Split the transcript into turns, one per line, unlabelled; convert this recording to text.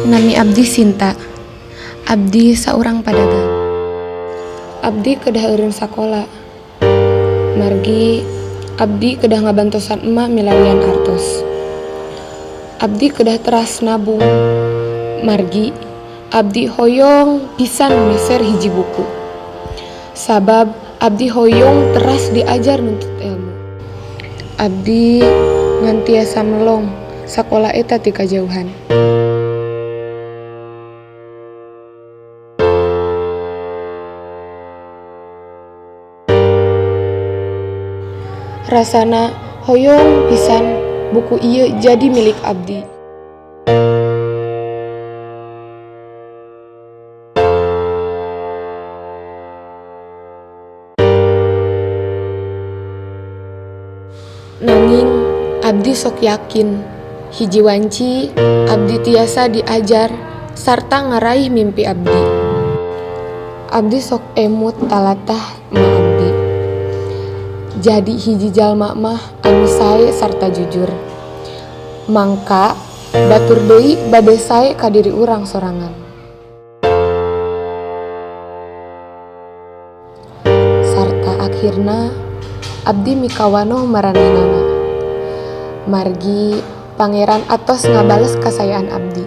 Nami abdi Sinta. Abdi saurang padagang. Abdi kedah eureun sakola. Margi abdi kedah ngabantosan emak milarian artos. Abdi kedah teras nabung. Margi abdi hoyong pisan meser hiji buku. Sabab abdi hoyong teras diajar nuntut ilmu. Abdi ngan tiasa melong sakola eta ti kajauhan. Rasana hoyong pisan buku ieu jadi milik abdi. Nanging abdi sok yakin hiji wanci abdi tiasa diajar sarta ngaraih mimpi abdi. Abdi sok emut talatah ma abdi. Jadi hiji jalma mah anu sae sarta jujur. Mangka batur deui bade sae ka diri urang sorangan. Sarta akhirna abdi mikawanoh maranehna. Margi pangeran atos ngabales kasayaan abdi.